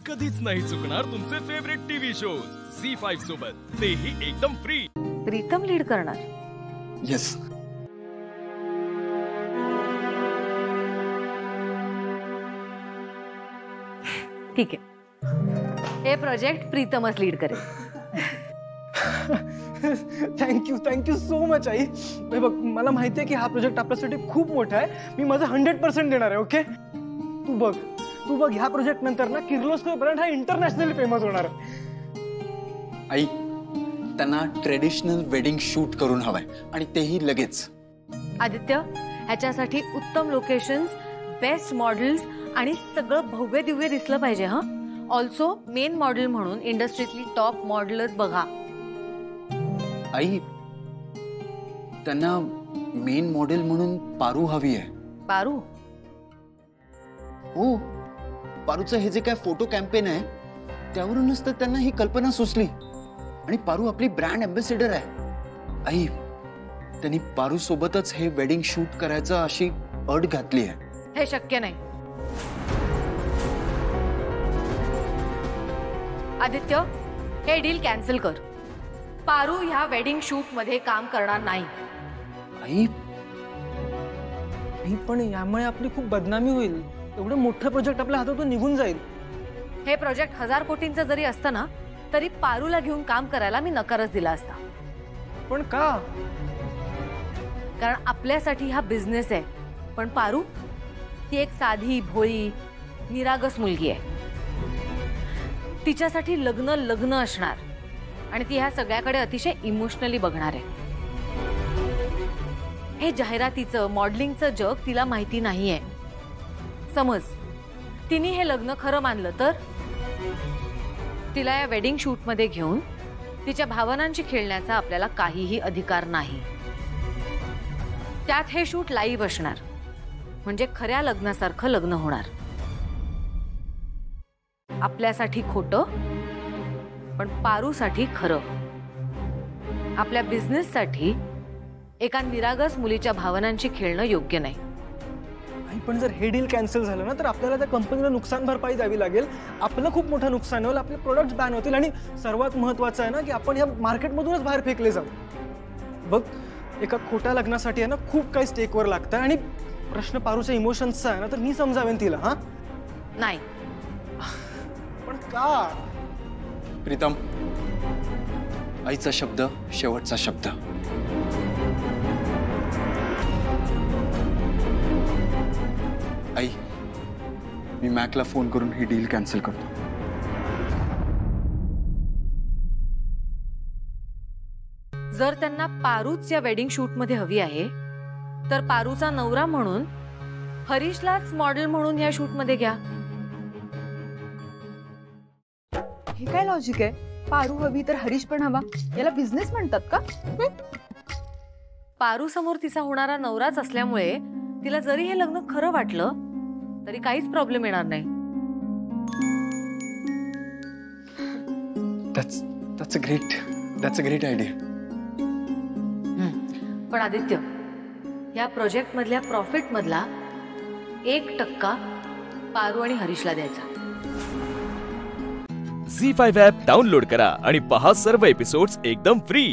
कधीच नाही चुकणार तुमचे फेवरेट टीव्ही शोज झी5 सोबत, तेही एकदम फ्री। प्रीतम लीड करणार। येस। ठीक आहे, हे प्रोजेक्ट प्रीतमच लीड करेल। Thank you so much I. बघ, मला माहिती आहे की हा प्रोजेक्ट आपल्यासाठी खूप मोठा आहे। मी माझं 100% देणार आहे। ओके, तू बघ ह्या प्रोजेक्ट नंतर ना किर्लोस्कर ब्रँड हा इंटरनॅशनली फेमस होणार आहे। आई, त्यांना ट्रेडिशनल वेडिंग शूट करून हवंय आणि तेही लगेच। आदित्य, ह्याच्यासाठी उत्तम लोकेशन्स, बेस्ट मॉडेल्स आणि सगळं भव्य दिव्य दिसलं पाहिजे। हा ऑल्सो मेन मॉडेल म्हणून इंडस्ट्रीतली टॉप मॉडेलच बघा। आई, त्यांना मेन मॉडेल म्हणून पारू हवी आहे। पारू? हो, पारूचं हे जे काय फोटो कॅम्पेन आहे त्यावरूनच तर त्यांना ही कल्पना सुचली। आणि पारू आपली ब्रँड एम्बेसिडर आहे। आई, त्यांनी पारू सोबतच हे वेडिंग शूट करायचं अशी अट घातली आहे। हे शक्य नाही। आदित्य, हे डील कॅन्सल कर। पारू ह्या वेडिंग शूट मध्ये काम करणार नाही। आई, पण यामुळे आपली खूप बदनामी होईल। एवढं मोठं प्रोजेक्ट आपल्या हातातून निघून जाईल। हे प्रोजेक्ट 1000 कोटींचं जरी असतं ना, तरी पारूला घेऊन काम करायला मी नकारच दिला असता। पण का? कारण आपल्यासाठी हा बिझनेस आहे, पण पारू ती एक साधी भोळी निरागस मुलगी आहे। तिच्यासाठी लग्न असणार आणि ती ह्या सगळ्याकडे अतिशय इमोशनली बघणार आहे। हे जाहिरातीचं मॉडेलिंगचं जग तिला माहिती नाहीये। समज तिने हे लग्न खरं मानलं तर तिला या वेडिंग शूट मध्ये घेऊन तिच्या भावनांची खेळण्याचा आपल्याला काहीही अधिकार नाही। त्यात हे शूट लाईव्ह असणार, म्हणजे खऱ्या लग्नासारखं लग्न होणार। आपल्यासाठी खोटं, पण पारूसाठी खरं। आपल्या बिझनेससाठी एका निरागस मुलीच्या भावनांची खेळणं योग्य नाही। पण जर हे डील कॅन्सल झालं ना, तर आपल्याला त्या कंपनीला नुकसान भरपाई द्यावी लागेल। आपलं खूप मोठं नुकसान होईल, आपले प्रोडक्ट्स बॅन होतील आणि सर्वात महत्त्वाचं आहे ना की आपण या मार्केटमधूनच बाहेर फेकले जाऊ। बघ, एका खोट्या लग्नासाठी आहे ना खूप काही स्टेकवर लागतं आणि प्रश्न पारूच्या इमोशन्सचा आहे ना, तर मी समजावेन तिला। हा नाही, पण का? प्रीतम, आईचा शब्द शेवटचा शब्द। आई, मी मॅकला फोन करून ही डील कॅन्सल करतो। जर त्यांना पारूच या वेडिंग शूट मध्ये हवी आहे, तर पारूचा नवरा म्हणून हरीशलाच मॉडेल म्हणून या शूट मध्ये घ्या। हे काय लॉजिक आहे? पारू हवी तर हरीश पण हवा, याला बिझनेस म्हणतात का? पारू समोर तिचा होणारा नवराच असल्यामुळे तिला जरी हे लग्न खरं वाटलं तरी काहीच प्रॉब्लेम येणार नाही। That's a great idea. पण आदित्य, या प्रोजेक्ट मधल्या प्रॉफिट मधला 1% पारू आणि हरीशला द्यायचा। झी5 ॲप डाउनलोड करा आणि पहा सर्व एपिसोड्स एकदम फ्री।